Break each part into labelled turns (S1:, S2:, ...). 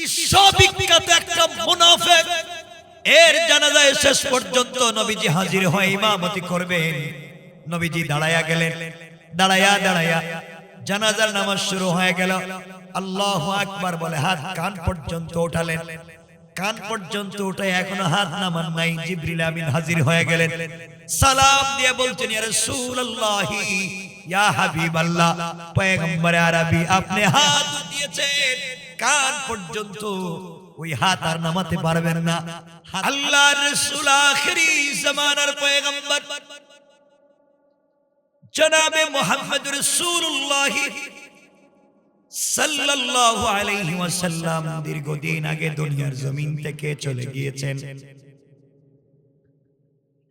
S1: বিশ্ববিখ্যাত একটা মুনাফিক, এর জানাজায় শেষ পর্যন্ত নবীজি হাজির হয়ে ইমামতি করবেন। নবীজি দাঁড়ায়া গেলেন, দাঁড়ায়া জানাজার নামাজ শুরু হয়ে গেল। আল্লাহু আকবার বলে হাত কান পর্যন্ত উঠালেন। কান পর্যন্ত উঠে এখনো হাত নামান নাই। জিবরিল আমিন হাজির হয়ে গেলেন, সালাম দিয়ে বলছেন, ইয়া রাসূলুল্লাহ, ইয়া হাবিবাল্লাহ, পয়গম্বরে আরবি, আপনি হাত দিয়েছেন কান পর্যন্ত, ওই হাত আর নামাতে পারবেন না। আল্লাহর রাসূল আখিরি জামানার পয়গম্বর জনাবে মুহাম্মদুর রাসূলুল্লাহ সাল্লাল্লাহু আলাইহি ওয়াসাল্লাম দীর্ঘদিন আগে দুনিয়ার জমিন থেকে চলে গিয়েছেন।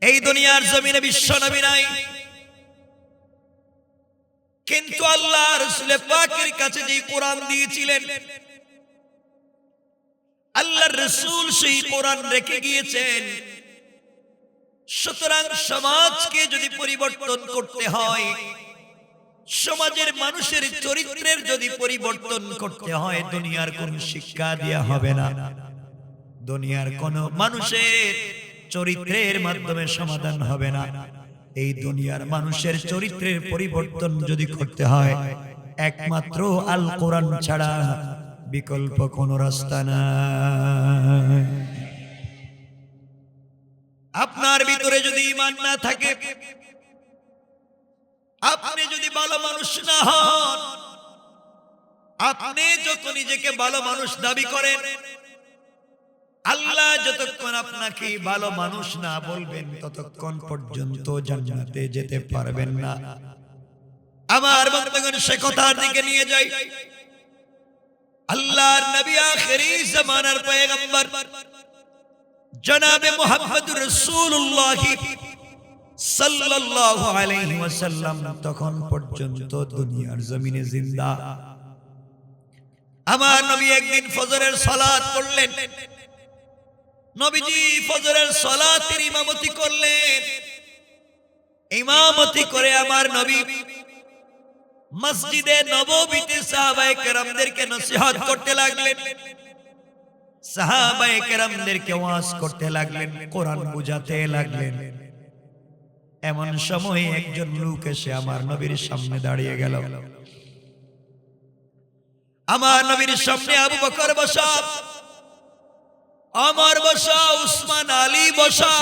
S1: এই দুনিয়ার জমিনে বিশ্ব নবী নাই, কিন্তু আল্লাহ রাসূল পাকের কাছে যে কোরআন দিয়েছিলেন, আল্লাহর রাসূল সেই কোরআন রেখে গিয়েছেন। সুতরাং সমাজকে যদি পরিবর্তন করতে হয়, সমাজের মানুষের চরিত্রের যদি পরিবর্তন করতে হয়, দুনিয়ার কোন শিক্ষা দেয়া হবে না। দুনিয়ার কোন মানুষের চরিত্রের মাধ্যমে সমাধান হবে না। এই দুনিয়ার মানুষের চরিত্রের পরিবর্তন যদি করতে হয়, একমাত্র আল কোরআন ছাড়া বিকল্প কোন রাস্তা নাই। আপনার ভিতরে যদি ঈমান না থাকে, আপনি যদি ভালো মানুষ না হন, আপনি যত নিজেকে ভালো মানুষ দাবি করেন, আল্লাহ যতক্ষণ আপনাকে ভালো মানুষ না বলবেন, ততক্ষণ পর্যন্ত জান্নাতে যেতে পারবেন না। আমার বন্ধুগণ, সে কথার দিকে নিয়ে যাই। আল্লাহর নবী আখিরি জামানার পয়গম্বর জনাবে মুহাম্মদুর রাসূলুল্লাহ সাল্লাল্লাহু আলাইহি ওয়াসাল্লাম তখন পর্যন্ত দুনিয়ার জমিনে জিন্দা। আমার নবী একদিন ফজরের সালাত পড়লেন। নবীজি ফজরের সালাতের ইমামতি করলেন। ইমামতি করে আমার নবী মসজিদে নববীতে সাহাবায়ে কেরামদেরকে নসিহত করতে লাগলেন, সাহাবায়ে কেরামদেরকে ওয়াজ করতে লাগলেন, কোরআন বুঝাতে লাগলেন। এমন সময় একজন লোক এসে আমার নবীর সামনে দাঁড়িয়ে গেল। আমার নবীর সামনে আবু বকর বসা, ওমর বসা, উসমান, আলী বসা।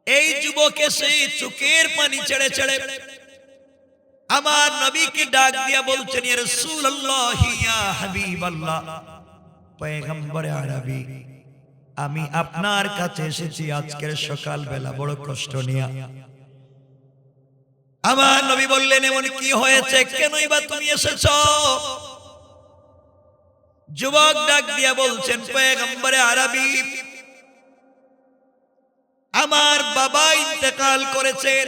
S1: এই যুবক এসে চোখের পানি ছেড়ে ছেড়ে আমার নবীকে ডাক দিয়া বলছেন, ইয়া রাসূলুল্লাহ, ইয়া হাবিবাল্লাহ, পয়গম্বরে আরবি, আমি আপনার কাছে এসেছি আজকের সকাল বেলা বড় কষ্ট নিয়ে। আমার নবী বললেন, এমন কি হয়েছে, কেনই বা তুমি এসেছো? যুবক ডাক দিয়া বলছেন, পয়গম্বরে আরবি, আমার বাবা ইন্তেকাল করেছেন,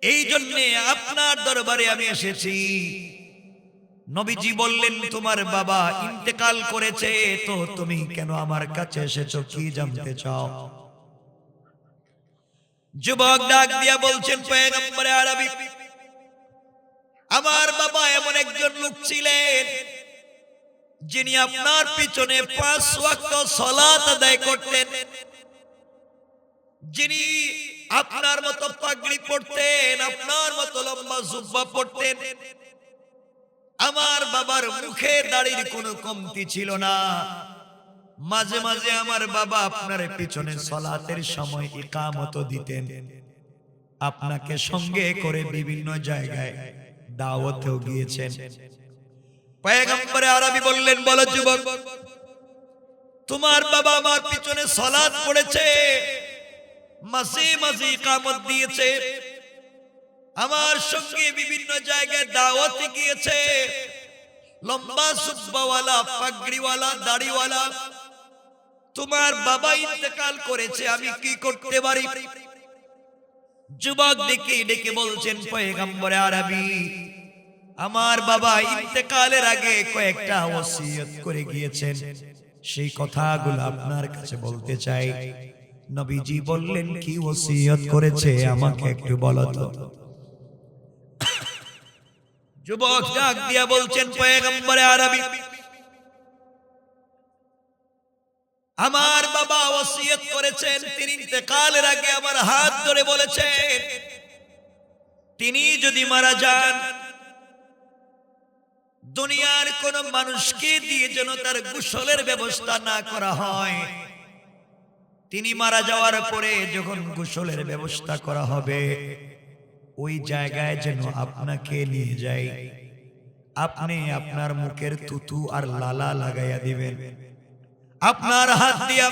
S1: এই জন্য আপনার দরবারে আমি এসেছি। নবীজি বললেন, তোমার বাবা ইন্তেকাল করেছে, তো তুমি কেন আমার কাছে এসেছো, কি জানতে চাও? যুবক ডাক দিয়া বলছেন, পয়গম্বরে আরবি, আমার বাবা এমন একজন লোক ছিলেন যিনি আপনার পিছনে 5 ওয়াক্ত সালাত আদায় করতেন, যিনি আপনার মতো পাগড়ি পরতেন, আপনার মতো লম্বা জুব্বা পরতেন। আমার বাবার মুখে দাড়ির কোনো কমতি ছিল না। মাঝে মাঝে আমার বাবা আপনার পিছনে সালাতের সময় ইকামত দিতেন, আপনাকে সঙ্গে করে বিভিন্ন জায়গায় দাওয়াতেও গিয়েছেন। পয়গম্বরে আরবি বললেন, বলো যুবক, তোমার বাবা আমার পিছনে সালাত পড়েছে, মাঝে মাঝে ইকামত দিয়েছে, আমার সঙ্গে বিভিন্ন জায়গায় দাওয়াতে গিয়েছে, লম্বা সুব্বাওয়ালা, পাগড়িওয়ালা, দাড়িওয়ালা। তোমার বাবা ইন্তেকাল করেছে, আমি কি করতে পারি? যুবক ডেকে ডেকে বলছেন, পয়গম্বরে আরবি, আমার বাবা ইন্তেকালের আগে কয়েকটা ওসিয়ত করে গিয়েছেন, সেই কথাগুলো আপনার কাছে বলতে চাই। নবীজি বললেন, কি ওসিয়ত করেছে আমাকে একটু বলো তো। যুবক ডাক দিয়া বলছেন, পয়গম্বরে আরবি, আমার বাবা ওসিয়ত করেছেন, তিনি ইন্তেকালের আগে আমার হাত ধরে বলেছেন, তিনি যদি মারা যান দুনিয়ার কোন মানুষকে দিয়ে যেন তার গোসলের ব্যবস্থা না করা হয়। তিনি মারা যাওয়ার পরে যখন গোসলের ব্যবস্থা করা হবে ওই জায়গায় যেন আপনাকে নিয়ে যাই, আপনি আপনার মুখের থুতু আর লালা লাগাইয়া দিবেন, আপনার হাত দিয়া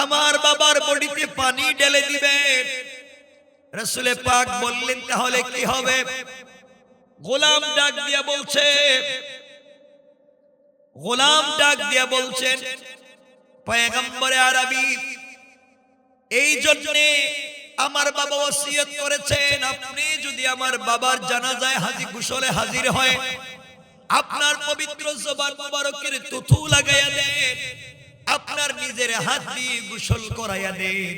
S1: আমার বাবার বডিতে পানি ঢেলে দিবেন। রাসূল পাক বললেন, তাহলে কি হবে? গোলাম ডাক দিয়া বলছে, গোলাম ডাক দিয়া বলছেন, পয়গম্বরে আরবি, এই জন্যে আমার বাবা ওসিয়ত করেছেন, আপনি যদি আমার বাবার জানাজায় হাজির গোসলে হাজির হয় আপনার পবিত্র জবান মুবারকের থুথু লাগাইয়া দেন, আপনার নিজের হাত দিয়ে গোসল করাইয়া দেন।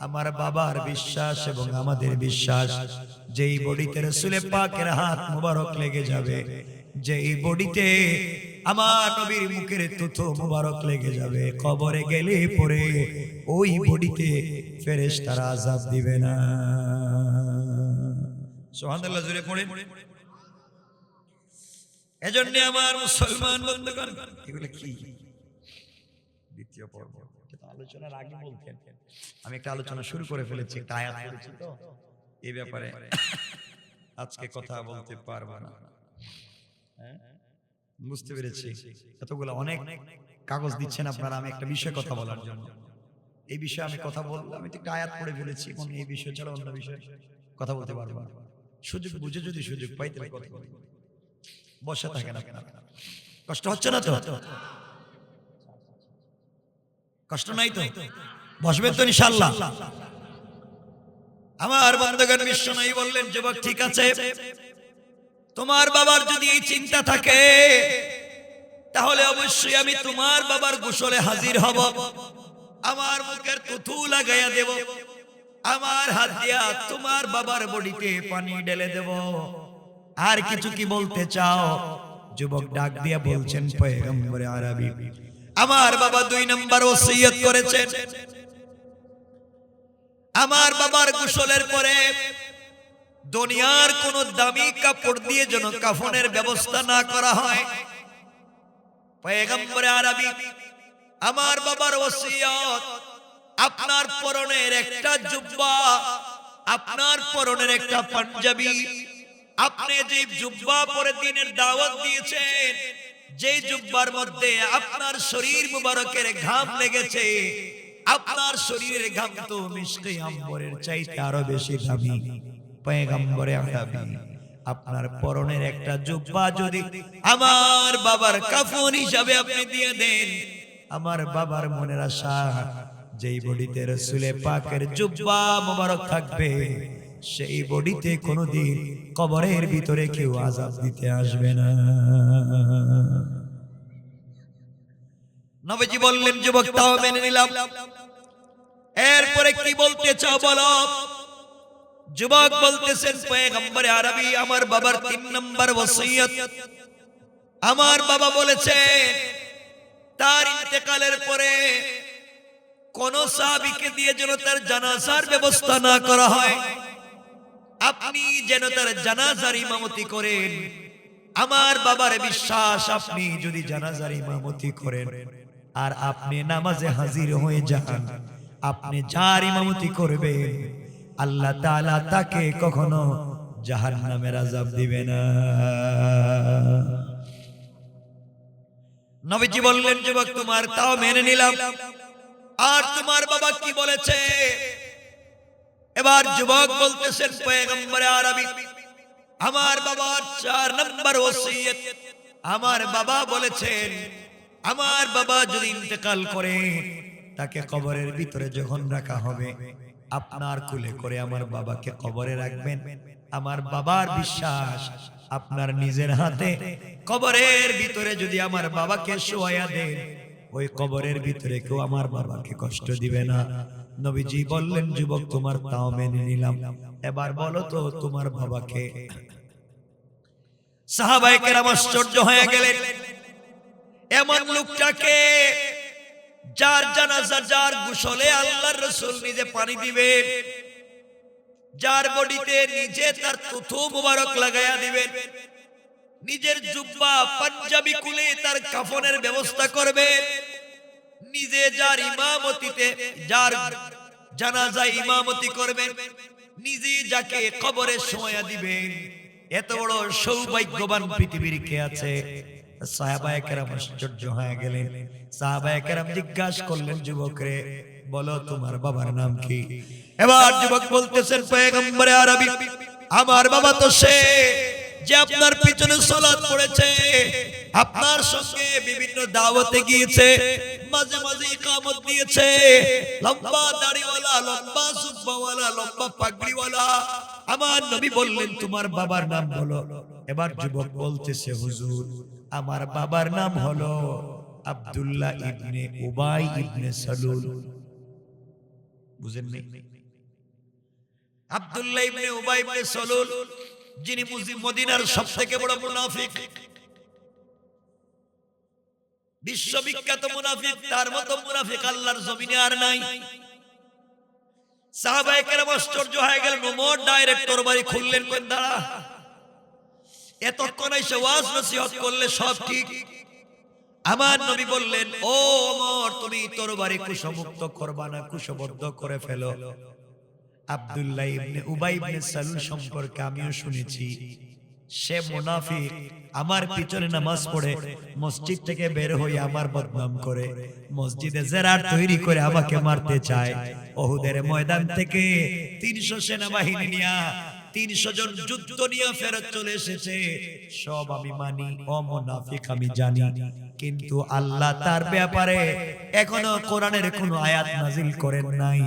S1: আমার বাবার বিশ্বাস এবং আমাদের বিশ্বাস, যেই বডিতে রাসূল পাকের হাত মুবারক লেগে যাবে, যেই বডিতে আমার নবীর মুখের থুথু মুবারক লেগে যাবে, কবরে গেলে পরে ওই বডিতে ফেরেশতারা আযাব দিবে না। সুবহানাল্লাহ, জোরে পড়েন। এজন্য আমার মুসলমান বন্ধুগণ, এগুলো কি দ্বিতীয় পর্ব, আলোচনার আগে বলতেন, আমি একটা আলোচনা শুরু করে ফেলেছি, একটা আয়াত পড়েছি তো এই ব্যাপারে আজকে কথা বলতে পারবো না। বুঝতে পেরেছি, এতগুলো অনেক কাগজ দিচ্ছেন আপনারা, আমি একটা বিষয়ে কথা বলার জন্য, এই বিষয়ে আমি কথা বলবো। আমি তো একটা আয়াত পড়ে ফেলেছি, এবং এই বিষয় ছাড়া অন্য বিষয়ে কথা বলতে পারবো না। সুযোগ বুঝে যদি সুযোগ পাই তাহলে কথা বলবো, বসে থাকে না কেন? কষ্ট হচ্ছে না তো? কষ্ট নাই তো? বসবেন তো ইনশাআল্লাহ? আমার বন্ধুগণ, বিশ্বনবী বললেন, যুবক ঠিক আছে, তোমার বাবার যদি এই চিন্তা থাকে তাহলে অবশ্যই আমি তোমার বাবার গোসলে হাজির হব, আমার মুখের থুথু লাগাইয়া দেব, আমার হাত দিয়া তোমার বাবার বডিতে পানি ঢেলে দেব। আর কিছু কি বলতে চাও? যুবক ডাক দিয়া বলছেন, পয়গম্বরে আরবি, আমার বাবা 2 নম্বর ওসিয়ত করেছেন, আমার বাবার গোসলের পরে দুনিয়ার কোন দামি কাপড় দিয়ে যেন কাফনের ব্যবস্থা না করা হয়। পয়গম্বরে আরবি, আমার বাবার ওসিয়ত, আপনার পরনের একটা জুব্বা, আপনার পরনের একটা পাঞ্জাবি, আপনি যে জুব্বা পরে দিনের দাওয়াত দিয়েছেন, যে জুব্বার মধ্যে আপনার শরীর মুবারকের ঘাম লেগেছে, আপনার শরীরের ঘাম তো মিশকে আম্বরের চাইতে আরো বেশি দামি। পয়গম্বরে আরবি, আপনার পরনের একটা জুব্বা যদি আমার বাবার কাফন হিসাবে আপনি দিয়ে দেন, আমার বাবার মনের আশা, যেই বডিতে রাসূল পাকের জুব্বা মোবারক থাকবে সেই বডিতে কোনোদিন কবরের ভিতরে কেউ আযাব দিতে আসবে না। নবীজি বললেন, যুবক তাও মেনে নিলাম, এরপরে কি বলতে চাও বলো? যুবক বলতেছেন, পয়গম্বরে আরবি, আমার বাবার 3 নম্বর ওসিয়ত, আমার বাবা বলেছে তার ইন্তেকালের পরে কোন সাহাবীকে দিয়ে যেন তার জানাজার ব্যবস্থা না করা হয়, আপনি যেন তার জানাজার ইমামতি করেন। আমার বাবার বিশ্বাস, আপনি যদি জানাজার ইমামতি করেন আর আপনি নামাজে হাজির হয়ে যান, আপনি যার ইমামতি করবেন আল্লাহ তাআলা তাকে কখনো জাহান্নামের আযাব দিবে না। নবীজি বললেন, যুবক তোমার তাও মেনে নিলাম, আর তোমার বাবা কি বলেছে? এবার যুবক বলতেছেন, পয়গম্বরে আরবি, আমার বাবার 4 নম্বর ওসিয়ত, আমার বাবা বলেছেন, আমার বাবা যদি ইন্তেকাল করে তাকে কবরের ভিতরে যখন রাখা হবে, আপনার কোলে করে আমার বাবাকে কবরে রাখবেন। আমার বাবার বিশ্বাস, আপনার নিজের হাতে কবরের ভিতরে যদি আমার বাবাকে শোয়ায়া দেন, ওই কবরের ভিতরে কেউ আমার বাবাকে কষ্ট দিবে না। নবীজি বললেন, যুবক তোমার তাও মেনে নিলাম, এবার বলো তো তোমার বাবাকে সাহাবায়ে কেরাম আশ্চর্য হয়ে গেলেন, এমন লোকটাকে যার জানাজা, যার গোসলে আল্লাহর রাসূল নিজে পানি দিবেন, যার বডিতে নিজে তার থুথু মুবারক লাগায়া দিবেন, নিজের জুব্বা পাঞ্জাবি খুলে তার কাফনের ব্যবস্থা করবেন, নিজে যার ইমামতিতে, যার জানাজায় ইমামতি করবেন, নিজে যাকে কবরে শোয়া দিবেন, এত বড় সৌভাগ্যবান পৃথিবীর কে আছে? সাহাবায়ে কেরাম আশ্চর্য হয়ে গেলেন। সাহাবায়ে কেরাম জিজ্ঞাসা করলেন, যুবকরে বলো তোমার বাবার নাম কি? এবার যুবক বলতেছেন, পয়গম্বরে আরবি, আমার বাবা তো সে যে আপনার পিছনে সালাত পড়েছে, আপনার সঙ্গে বিভিন্ন দাওয়াতে গিয়েছে, মাঝে মাঝে ইকামত দিয়েছে, লম্বা দাড়িওয়ালা, লম্বা সুব্বাওয়ালা, লম্বা পাগড়িওয়ালা। আমার নবী বললেন, তোমার বাবার নাম বলো। এবার যুবক বলতেছে, হুজুর আমার বাবার নাম হলো আব্দুল্লাহ ইবনে উবাই ইবনে সালুল। বুঝেন নাই? আব্দুল্লাহ ইবনে উবাই ইবনে সালুল, যিনি মদিনার সবথেকে বড় মুনাফিক, বিশ্ববিখ্যাত মুনাফিক, তার মতো মুনাফিক আল্লাহর জমিনে আর নাই। সাহাবায়ে কেরাম আশ্চর্য হয়ে গেলেন, ওমর ডাইরেক্ট তরবারি খুললেন, কোন দাঁড়া, এতক্ষণ এসে ওয়াজ নসিহত করলে সব ঠিক। আমার নবী বললেন, ও ওমর, তুমি তরবারি কুশমুক্ত করবা না, কুশবদ্ধ করে ফেলো। আব্দুল্লাহ ইবনে উবাই ইবনে সালুল সম্পর্কে আমিও শুনেছি, সে মুনাফিক, আমার পিছনে নামাজ পড়ে মসজিদ থেকে বের হয়ে আমার বদনাম করে, মসজিদে জেরার তৈরি করে আমাকে মারতে চায়। ওহুদের ময়দান থেকে 300 সেনাবাহিনী নিয়ে 300 জন যুদ্ধ নিয়ে ফেরত চলে এসেছে। সব আমি মানি, ও মুনাফিক আমি জানি, কিন্তু আল্লাহ তার ব্যাপারে এখনো কোরআনের কোনো আয়াত নাজিল করেন নাই,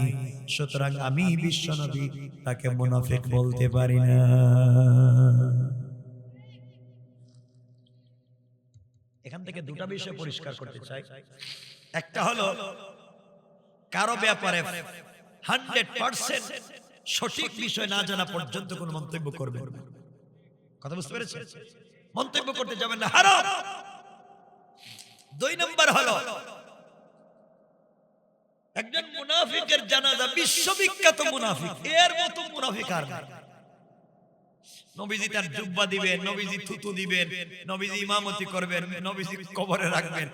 S1: সুতরাং আমি বিশ্বনবী তাকে মুনাফিক বলতে পারি না। এখান থেকে দুটা বিষয় পরিষ্কার করতে চাই। একটা হলো, কারো ব্যাপারে 100% সঠিক বিষয় না জানা পর্যন্ত কোনো মন্তব্য করবেন না। কথা বুঝতে পেরেছেন? মন্তব্য করতে যাবেন না, হারাম। 2 নম্বর হলো, একজন মুনাফিকের জানাজা, বিশ্ববিখ্যাত মুনাফিক, এর মতো মুনাফিক আর নাই। নবীজি তার জুব্বা দিবেন, নবীজি থুতু দিবেন, নবীজি ইমামতি করবেন, নবীজি কবরে রাখবেন,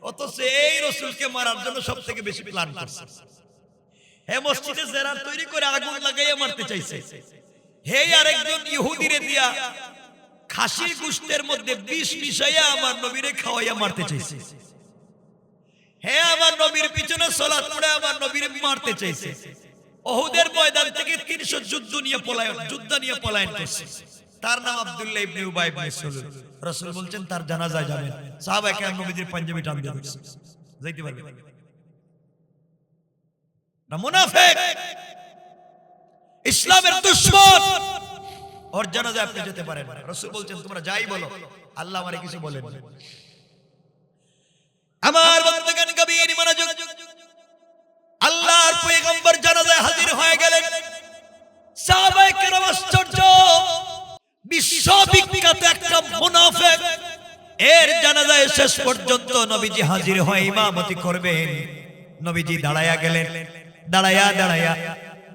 S1: অথচ এই রাসূলকে মারার জন্য সবথেকে বেশি প্ল্যান করছে। হে মসজিদে জেরার তৈরি করে আগুন লাগাইয়া মারতে চাইছে। হে আরেকজন ইহুদিরে দিয়া খাসির গোশতের মধ্যে বিষ মিশাইয়া আমার নবীরে খাওয়াইয়া মারতে চাইছে। হে আমার নবীর পিছনে সালাত পড়ে আমার নবীরে মারতে চাইছে। ওহুদের ময়দান থেকে 300 যুদ্ধ নিয়ে পলায়ন করছে। তার নাম আব্দুল্লাহ ইবনে উবাই ইবনে সালুল। রাসূল বলছেন তার জানাজায় যাবেন, সাহাবায়ে কেরাম নবীদের পাঞ্জাবি টান দিয়ে দিচ্ছে, যাইতে পারবে না। মুনাফিক, ইসলামের দুশমন, ওর জানাজায় আপনি যেতে পারেন না। রাসূল বলছেন তোমরা যাই বলো, আল্লাহ আমারে কিছু বলেন না। আমার বন্ধুগণ, গভীর মনোযোগ, আল্লাহর পয়গম্বর জানাজায় হাজির হয়ে গেলেন। সাহাবায়ে কেরাম আশ্চর্য, বিশ্ববিখ্যাত একটা মুনাফিক, এর জানাজায় শেষ পর্যন্ত নবীজি হাজির হয়ে ইমামতি করবেন। নবীজি দাঁড়ায়া গেলেন, দাঁড়ায়া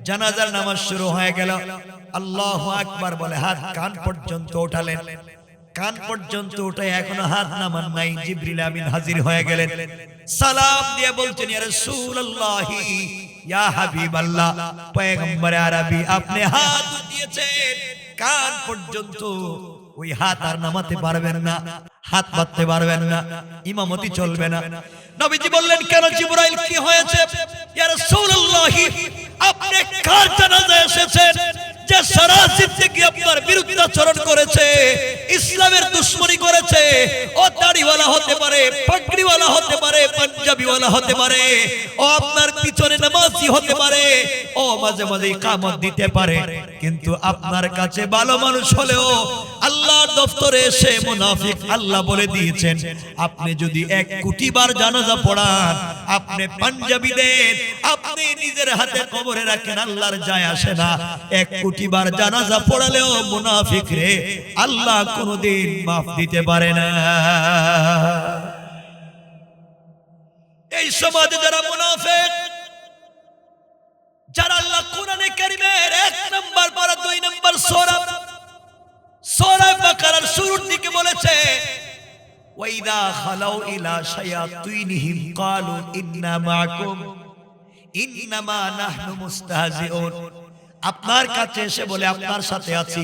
S1: জানাজার নামাজ শুরু হয়ে গেল। আল্লাহু আকবার বলে হাত কান পর্যন্ত উঠালেন। কান পর্যন্ত উঠে এখনো হাত নামান নাই। জিবরিল আমিন হাজির হয়ে গেলেন, সালাম দিয়ে বলছেন, ইয়া রাসূলুল্লাহি, ইয়া হাবিবাল্লাহ, পয়গম্বর আরবি, আপনি হাত দিয়েছেন কান পর্যন্ত, ওই হাত আর নামাতে পারবেন না, হাত বাঁধতে পারবেন না, ইমামতি চলবে না। নবীজি বললেন, কেন জিবরাইল, কি হয়েছে? ইয়া রাসূলুল্লাহি, আপনি কার জানাজায় এসেছেন যে সারা জিন্দেগি আপনার বিরুদ্ধাচরণ করেছে, ইসলামের দুশমনি করেছে। ও দাড়িওয়ালা হতে পারে, পাগড়িওয়ালা হতে পারে, পাঞ্জাবি পাঞ্জাবিওয়ালা হতে পারে, ও আপনার পিছনে নামাজি হতে পারে, ও মাঝে মাঝে ইকামত দিতে পারে, কিন্তু আপনার কাছে ভালো মানুষ হলেও আল্লাহর দফতরে এসে মুনাফিক। আল্লাহ বলে দিয়েছেন, আপনি যদি 1 কোটি বার জানাজা পড়ান, আপনি পাঞ্জাবি দেন, আপনি নিজের হাতে কবরে রাখেন, আল্লাহর যায় আসে না। 1 কোটি বার জানাজা পড়ালেও মুনাফিক রে আল্লাহ কোনদিন মাফ দিতে পারে না। এই সমাজে যারা মুনাফিক, যারা আল্লাহ কোরআনে কারীমের 1 নাম্বার পারা 2 নাম্বার সূরা বাকারার শুরুর দিকে বলেছে, ওয়াইদা খালাউ ইলা শায়াতিনহিম ক্বালু ইন্না মাআকুম ইন্নামা নাহনু মুস্তাহজিউন। আপনার কাছে এসে বলে আপনার সাথে আছি,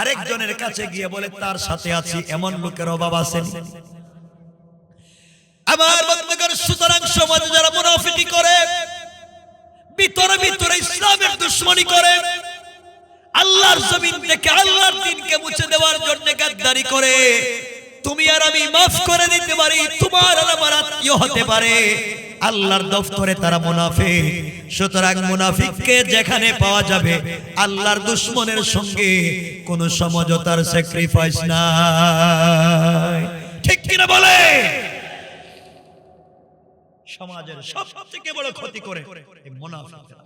S1: আরেকজনের কাছে গিয়ে বলে তার সাথে আছি। এমন লোকের অভাব আছে? আমার বন্ধুগণ, সুতরাং সমাজে যারা মুনাফিকি করে, ভিতরে ভিতরে ইসলামের দুশমনি করে, আল্লাহর জমিন থেকে আল্লাহর দ্বীনকে মুছে দেওয়ার জন্য গাদ্দারি করে, তুমি আর আমি মাফ করে দিতে পারি, তোমার আর আমার আত্মীয় হতে পারে, আল্লাহর দফতরে তারা মুনাফিক। সুতরাং মুনাফিককে যেখানে পাওয়া যাবে, আল্লাহর দুশমনের সঙ্গে কোনো সমঝোতার স্যাক্রিফাইস নাই। ঠিক কিনা বলে? সমাজের সবথেকে বড় ক্ষতি করে এই মুনাফিকরা।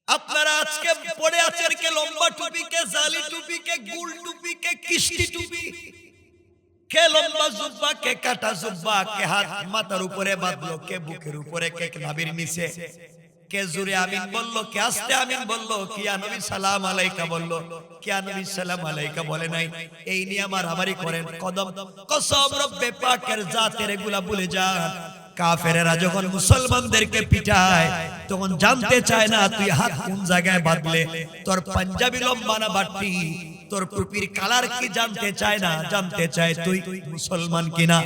S1: আপনারা আজকে পড়ে আছেন কে লম্বা টুপি, কে জালি টুপি, কে গুল টুপি, কে কিস্তি টুপি, কে লম্বা জুব্বা, কে কাটা জুব্বা, কে হাত মাথার উপরে বাঁধলো, কে বুকের উপরে, কে নাভির নিচে, কে জোরে আমিন বললো, কে আস্তে আমিন বললো, কিয়া নবী সালাম আলাইকা বললো, কিয়া নবী সালাম আলাইকা বলে নাই। এই নিয়ে মারামারি করেন, কসম রব্বে পাকের জাতের এগুলা ভুলে যান। কাফেরেরা যখন মুসলমানদেরকে পিটায়, তখন জানতে চায় না তুই হাত কোন জায়গায় বাঁধলে, তোর পাঞ্জাবি লম্বা না বাট্টি, তোর টুপির কালার কি জানতে চায় না, জানতে চায় তুই মুসলমান কিনা।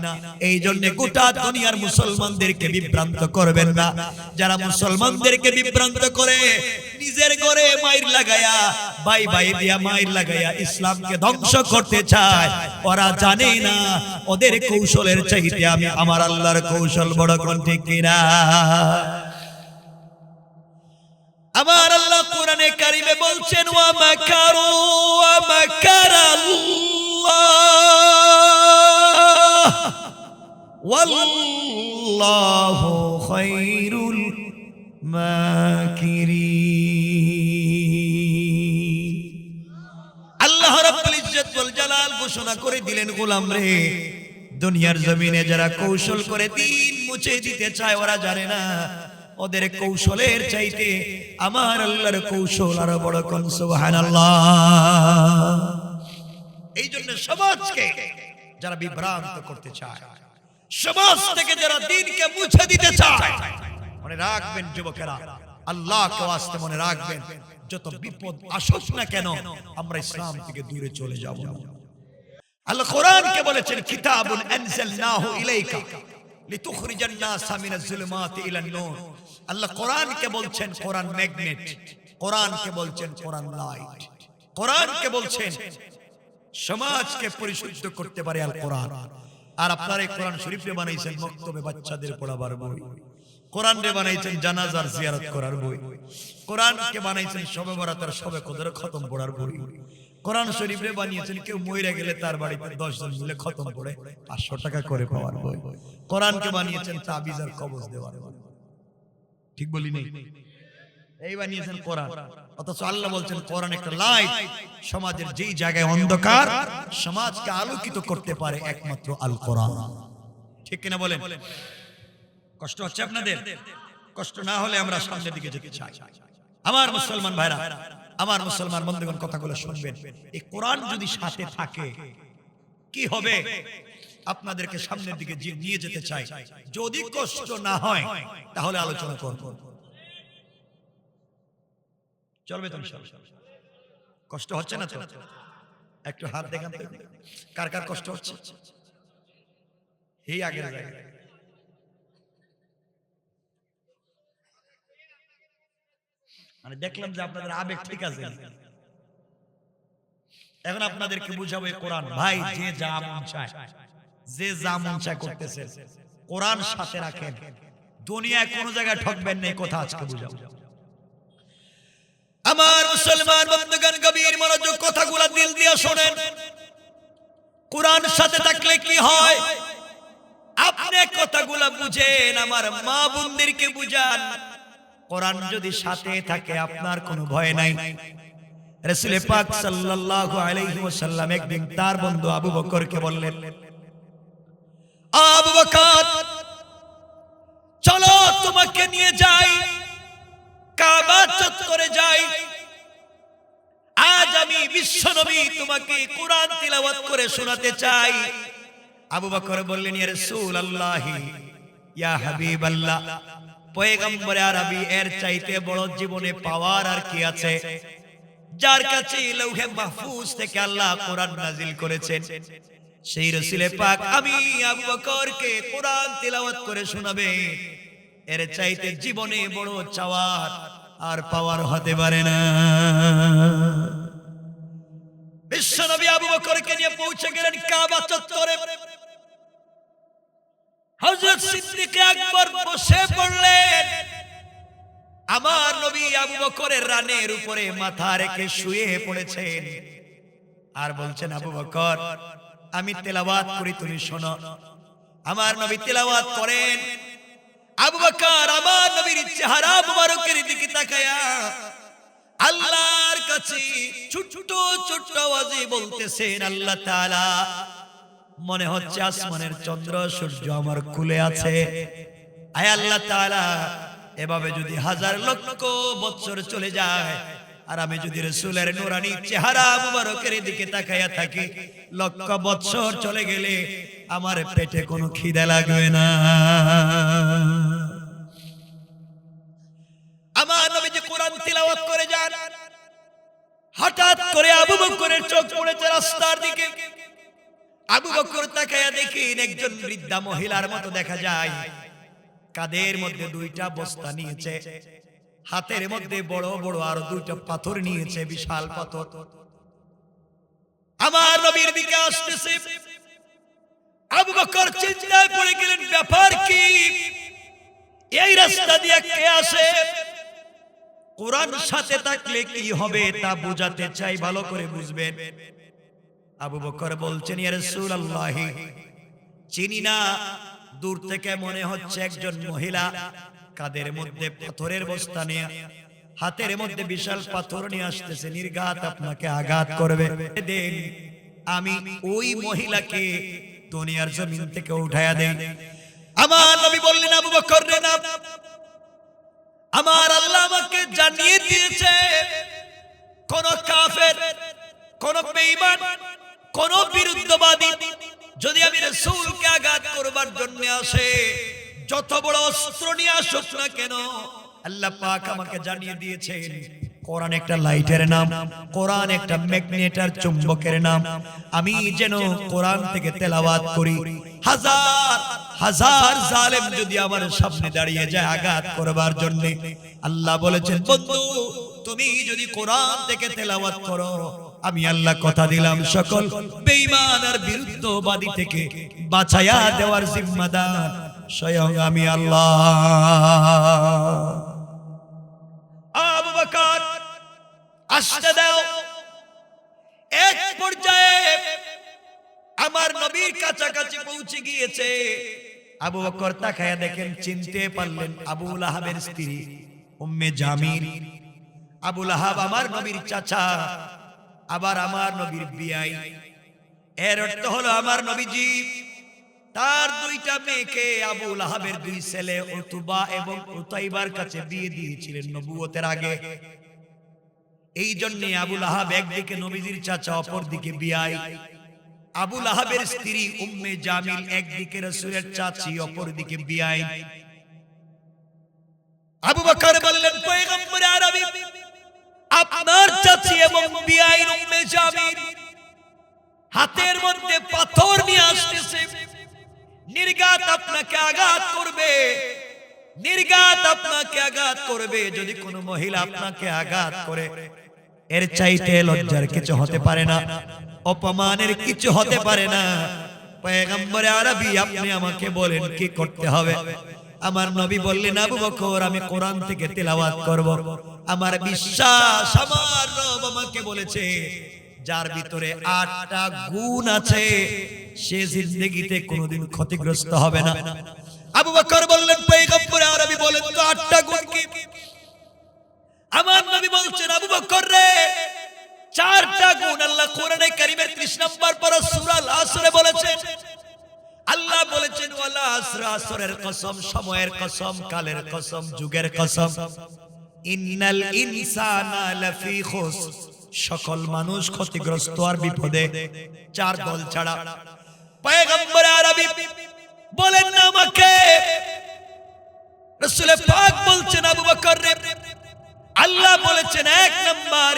S1: এই জন্য গোটা দুনিয়ার মুসলমানদেরকে বিভ্রান্ত করবেন না। যারা মুসলমানদেরকে বিভ্রান্ত করে, নিজের ঘরে মাইর লাগায়া, ভাই ভাই দিয়া মাইর লাগায়া ইসলামকে ধ্বংস করতে চায়, ওরা জানে না ওদের কৌশলের চাইতে আমি আমার আল্লাহর কৌশল বড়। কোন ঠিক কিনা? আমার আল্লাহ কোরআনে কারিমে বলছেন, ওয়া মাকারু ওয়া মাকারাল্লাহ ওয়াল্লাহু খায়রুল মাকিরিন। আল্লাহ রাব্বুল ইজ্জত ওয়াল জালাল ঘোষণা করে দিলেন, গোলাম রে, দুনিয়ার জমিনে যারা কৌশল করে দিন মুছে দিতে চায়, ওরা জানে না ওদের কৌশলের চাইতে আমার আল্লাহর কৌশল আরো বড়। কোন সুবহানাল্লাহ। এই জন্য সমাজকে যারা বিভ্রান্ত করতে চায়, সমাজ থেকে যারা দ্বীনকে মুছে দিতে চায়, মনে রাখবেন যুবকেরা, আল্লাহকে ওয়াস্তে মনে রাখবেন, যত বিপদ আসুক না কেন আমরা ইসলাম থেকে দূরে চলে যাব না। আল্লাহ কোরআনকে বলেছেন, কিতাবুন আনজালনাহু ইলাইকা লিতুখরিজান নাসা মিনাজ যুলুমাতি ইলান নূর। আল্লাহ কোরআনকে বলছেন কোরআন ম্যাগনেট, কোরআনকে বলছেন কোরআন লাইট, কোরআনকে বলছেন সমাজকে পরিশুদ্ধ করতে পারে আল কোরআন। আর আপনারা এই কোরআন শরীফে বানাইছেন মক্তবে বাচ্চাদের পড়াবার বই, কোরআন রে বানাইছেন জানাজার জিয়ারত করার বই, কোরআনকে বানাইছেন শবে বরাতের শবে কদর খতম পড়ার বই, কোরআন শরীফ রে বানিয়েছেন কেউ মইরা গেলে তার বাড়িতে 10 জন মিলে খতম পড়ে 500 টাকা করে পাওয়ার বই। কোরআনকে বানিয়েছেন তাবিজ আর কবজ দেওয়ার বই। ঠিক বলি নাই? এই বানিয়েছেন কোরআন। অথচ আল্লাহ বলছেন কোরআন একটা লাইট, সমাজের যেই জায়গায় অন্ধকার, সমাজকে আলোকিত করতে পারে একমাত্র আল কোরআন। ঠিক কিনা বলেন? কষ্ট হচ্ছে আপনাদের? কষ্ট না হলে আমরা সামনের দিকে যেতে চাই। আমার মুসলমান ভাইরা, আমার মুসলমান বন্ধুগণ, কথাগুলো শুনবেন। এই কোরআন যদি সাথে থাকে কি হবে? আপনাদেরকে সামনের দিকে নিয়ে যেতে চাই। যদি কষ্ট না হয় তাহলে আলোচনা করব। চলবে তো? কষ্ট হচ্ছে না তো? একটু হাত দেখান তো, কার কার কষ্ট হচ্ছে? এই আগের জায়গায় মানে দেখলাম যে আপনাদের আবেগ ঠিক আছে। এখন আপনাদেরকে বুঝাবো এই কোরআন, ভাই যে যা মন চায় যে যা মন চায় করতেছেন, কোরআন সাথে রাখেন, দুনিয়ায় কোন জায়গায় ঠকবেন না, কথা আজকে বুঝাবো। আমার মুসলমান বন্ধুগণ, গভীর মনোযোগ, কথাগুলো দিল দিয়ে শোনেন। কোরআন সাথে থাকলে কি হয় আপনি কথাগুলো বুঝেন, আমার মা বোনদেরকে বুঝান। কোরআন যদি সাথে থাকে আপনার কোনো ভয় নাই। রাসূল পাক সাল্লাল্লাহু আলাইহি ওয়াসাল্লাম একদিন তার বন্ধু আবু বকরকে বললেন, আবু বকর চলো তোমাকে নিয়ে যাই, কাবা চত্বরে যাই, আজ আমি বিশ্বনবী তোমাকে কোরআন তিলাওয়াত করে শোনাতে চাই। আবু বকর বললেন, ইয়া রাসূলুল্লাহ, ইয়া হাবিবাল্লাহ, পয়গম্বরে আরবি, এর চাইতে বড় জীবনে পাওয়ার আর কি আছে, যার কাছে লৌহে মাহফুজ থেকে আল্লাহ কোরআন নাজিল করেছেন, সেই রাসূল পাক আমি আবু বকরকে কোরআন তিলাওয়াত করে শোনাবে, এর চাইতে জীবনে বড় চাওয়ার আর পাওয়ার হতে পারে না। বিশ্বনবী আবু বকরকে নিয়ে পৌঁছে গেলেন কাবা চত্বরে। হযরত সিদ্দিক আকবর বসে পড়লেন। আমার নবী আবু বকরের রানের উপরে মাথা রেখে শুয়ে পড়েছেন আর বলছেন, আবু বকর আমি তেলাওয়াত করি, তুমি শোনো। আমার নবী তেলাওয়াত করেন। আবু বকর আমার নবীর চেহারা মুবারকের দিকে তাকায়া আল্লাহর কাছে ছোট ছোট আওয়াজে বলতেছেন, আল্লাহ তাআলা, মনে হচ্ছে আসমানের চন্দ্র সূর্য আমার কুলে আছে। আয় আল্লাহ তাআলা, এভাবে যদি হাজার লক্ষ বছর চলে যায় আর আমি যদি রাসূলের নূরানী চেহারা মুবারকের দিকে তাকায়া থাকি, লক্ষ বছর চলে গেলে আমার পেটে কোনো খিদে লাগবে না। আমার নবী যে কোরআন তিলাওয়াত করে যান, হঠাৎ করে আবু বকরের চোখ পড়েছে রাস্তার দিকে। আবু বকর তাকায়া দেখেন একজন বৃদ্ধা মহিলার মতো দেখা যায়, কাঁধের মধ্যে দুইটা বস্তা নিয়েছে, হাতের মধ্যে বড় বড় আরো দুইটা পাথর নিয়েছে, বিশাল পাথর। আমার নবীর দিকে আসতেছে। আবু বকর চিন্তায় পড়ে গেলেন, ব্যাপার কি, এই রাস্তা দিয়ে কে আসে, কোরআন সাথে থাকলে কি হবে তা বুঝাতে চাই, ভালো করে বুঝবেন। আবু বকর বলছেন, ইয়া রাসূলুল্লাহ, চিনি না, দূর থেকে মনে হচ্ছে একজন মহিলা কাঁধের মধ্যে পাথরের বস্তা নিয়ে, হাতের মধ্যে বিশাল পাথর নিয়ে আসতেছে, নির্ঘাত আপনাকে আঘাত করবে। দেন আমি ওই মহিলাকে দুনিয়ার জমিন থেকে উঠায়া দেন। আমার নবী বললেন, আবু বকর রে না, আমার আল্লাহ আমাকে জানিয়ে দিয়েছে, কোন কাফের, কোন বেঈমান, কোন বিরুদ্ধবাদী যদি আমি রাসূলকে আঘাত করবার জন্য আসে, যত বড় অস্ত্র নিয়ে আসুক না কেন, আল্লাহ পাক আমাকে জানিয়ে দিয়েছেন, কোরআন একটা লাইটের নাম, কোরআন একটা ম্যাগনেটার চুম্বকের নাম। আমি যেন কোরআন থেকে তেলাওয়াত করি, হাজার হাজার জালেম যদি আমার সামনে দাঁড়িয়ে যায় আঘাত করবার জন্য, আল্লাহ বলেছেন, বন্ধু তুমি যদি কোরআন থেকে তেলাওয়াত করো, আমি আল্লাহ কথা দিলাম সকল বেঈমান আর বিরুদ্ধবাদী থেকে বাঁচায়া দেওয়ার জিম্মাদার স্বয়ং আমি আল্লাহ। আবু বকর আসতে দাও। এক পর্যায়ে আমার নবীর কাছাকাছি পৌঁছে গিয়েছে। আবু বকর তাকায়া দেখেন, চিনতে পারলেন আবু লাহাবের স্ত্রী উম্মে জামিল। আবু লাহাব আমার নবীর চাচা, আবার আমার নবীর বিয়াই। এর অর্থ হলো আমার নবীজি তার দুইটা মেয়েকে আবু লাহাবের দুই ছেলে উতবা এবং উতাইবার কাছে বিয়ে দিয়েছিলেন নবুয়তের আগে। এই জন্য আবু লাহাব একদিকে নবীজির চাচা, অপর দিকে বিয়াই। আবু লাহাবের স্ত্রী উম্মে জামিল একদিকে রাসূলের চাচি, অপর দিকে বিয়াই। আবু বকর বললেন, পয়গম্বর আরবি, আপনার চাচি এবং বিয়াই উম্মে জামিল হাতের মধ্যে পাথর নিয়ে আসতেছে, নির্ঘাত আপনাকে আঘাত করবে, নির্ঘাত আপনাকে আঘাত করবে। যদি কোনো মহিলা আপনাকে আঘাত করে, এর চাইতে লজ্জার কিছু হতে পারে না, অপমানের কিছু হতে পারে না। পয়গম্বরে আরবি আপনি আমাকে বলেন কি করতে হবে। আমার নবী বললেন, আবু বকর আমি কোরআন থেকে তেলাওয়াত করব। আমার বিশ্বাস আমার রব আমাকে বলেছে যার ভিতরে 8টা গুণ আছে সে জিন্দেগিতে কোনোদিন ক্ষতিগ্রস্ত হবে না। আবু বকর বললেন, পয়গম্বরে আরবি বলেন তো 8টা গুণ কি? আমার নবী বলছেন, আবু বকর রে 4টা গুণ আল্লাহ কোরআনে কারীমের 30 নম্বর পারা সূরা আল আসরে বলেছেন। আল্লাহ বলেছেন, ওয়ালা আসর, আসরের কসম, সময়ের কসম, কালের কসম, যুগের কসম, ইন্নাল ইনসানা লাফি খুসর, সকল মানুষ ক্ষতিগ্রস্ত আর বিপদে, 4 দল ছাড়া। পয়গম্বর আরবি বলেন না আমাকে, রাসূল পাক বলছেন, আবু বকর রে আল্লাহ বলেছেন 1 নাম্বার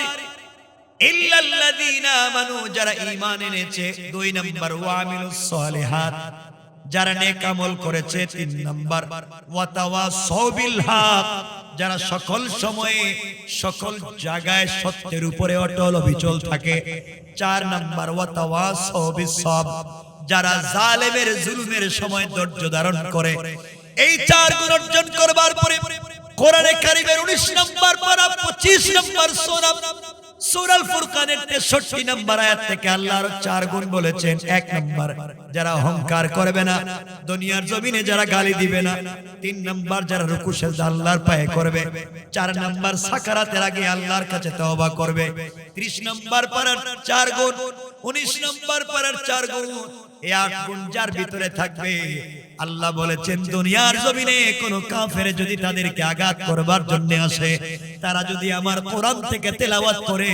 S1: ইল্লাল্লাযীনা আমানু, যারা ঈমান এনেছে। 2 নাম্বার ওয়া আমিলুস সালিহাত, যারা নেক আমল করেছে। 3 নাম্বার ওয়া তাওয়াসাউ বিল হক, যারা সকল সময়ে সকল জায়গায় সত্যের উপরে অটল অবিচল থাকে। 4 নাম্বার ওয়া তাওয়াসাউ বিস সাবর, যারা জালেমের জুলুমের সময় ধৈর্য ধারণ করে। এই 4 গুণ অর্জন করবার পরে কোরআনে কারীমের 19 নম্বর পারা 25 নম্বর সূরা আল ফুরকানের 63 নম্বর আয়াত থেকে আল্লাহর 4 গুণ বলেছেন। 1 নম্বর যারা অহংকার করবে না, দুনিয়ার জমিনে যারা গালি দিবে না। 3 নম্বর যারা রুকু সিজদা আল্লাহর পায়ে করবে। 4 নম্বর সাকারাতের আগে আল্লাহর কাছে তওবা করবে। 30 নম্বর পারার 4 গুণ, 19 নম্বর পারার 4 গুণ, এই 8 গুণ যার ভিতরে থাকবে, আল্লাহ বলেছেন দুনিয়ার জমিনে কোন কাফের যদি তাদেরকে আঘাত করবার জন্য আসে, তারা যদি আমার কোরআন থেকে তেলাওয়াত করে,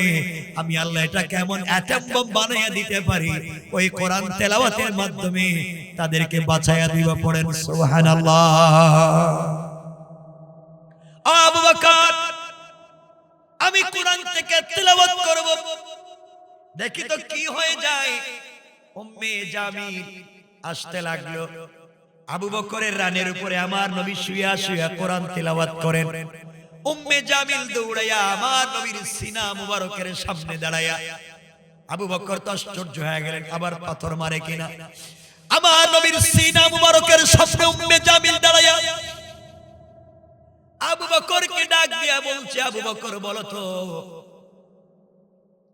S1: আমি আল্লাহ এটা কেমন অ্যাটম বম বানিয়ে দিতে পারি। ওই কোরআন তেলাওয়াতের মাধ্যমে তাদেরকে বাঁচায়া দিব। পড়েন সুবহানাল্লাহ। আবু বকর আমি কোরআন থেকে তেলাওয়াত করব, দেখি তো কি হয়ে যায়। উম্মে জামিল আসতে লাগলো। আবু বকরের রানের উপরে আমার নবী শুয়া শুয়া কোরআন তেলাওয়াত করেন। উম্মে জামিল দৌড়াইয়া আমার নবীর সিনা মুবারকের সামনে দাঁড়ায়া, আবু বকর তো আশ্চর্য হয়ে গেলেন, আবার পাথর মারে কিনা। আমার নবীর সিনা মুবারকের সামনে উম্মে জামিল দাঁড়ায়া আবু বকরকে ডাক দিয়া বলছে, আবু বকর বলো তো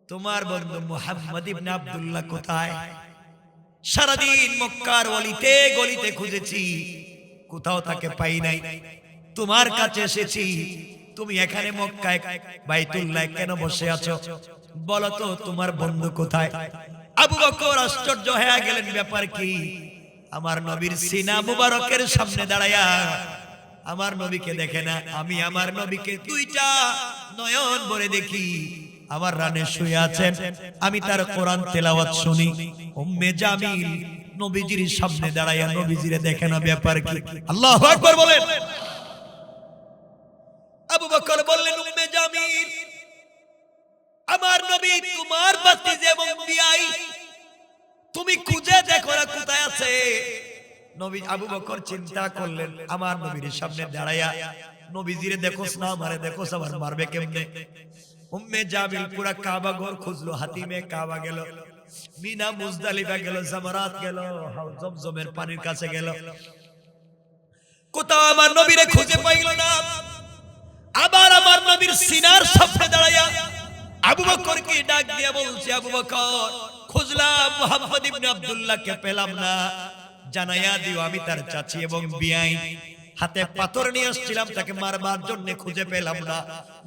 S1: তোমার বন্ধু মুহাম্মদ ইবনে আব্দুল্লাহ কোথায়? সারাদিন মক্কার অলিতে গলিতে খুঁজেছি, কোথাও তাকে পাই নাই। তোমার কাছে এসেছি, তুমি এখানে মক্কায় বাইতুল্লাহ কেন বসে আছো? বলো তো তোমার বন্ধু কোথায়? আবু বকর আশ্চর্য হয়ে গেলেন, ব্যাপার কি? আমার নবীর সিনা মুবারকের সামনে দাঁড়ায়া আমার নবীকে দেখে না, আমি আমার নবীকে 2টা নয়ন ভরে দেখি। আমার রানে শুয়ে আছেন, আমি তার কোরআন তেলাওয়াত শুনি। উম্মে জামিল নবীজির সামনে দাঁড়ায়া নবীজিরে দেখে না, ব্যাপার কি? আল্লাহু আকবার বলেন। আবু বকর বললেন, উম্মে জামিল আমার নবী তোমার ভাতিজা এবং বিয়াই, তুমি খুঁজে দেখো না কোথায় আছে। নবী আবু বকর চিন্তা করলেন, আমার নবীর সামনে দাঁড়ায়া নবীজিরে দেখোস না, আমারে দেখোস, আবার মারবে কেমনে? উম্মে জামিল পুরা কাবা ঘর খুঁজলো, হাতিমে কাবা গেল, মিনা মুজদালিফা গেল, জামারাত গেল, জমজমের পানির কাছে গেল, কোথাও আমার নবীরে খুঁজে পাইল না। আবার আমার নবীর সিনার সামনে দাঁড়ায়া আবু বকরকে ডাক দিয়া বলছে, আবু বকর খুঁজলাম মুহাম্মদ ইবনে আব্দুল্লাহকে পেলাম না, জানাইয়া দিও আমি তার চাচি এবং বিয়াই, হাতে পাথর নিয়ে আসছিলাম, তাকে মারবার জন্য খুঁজে পেলাম না।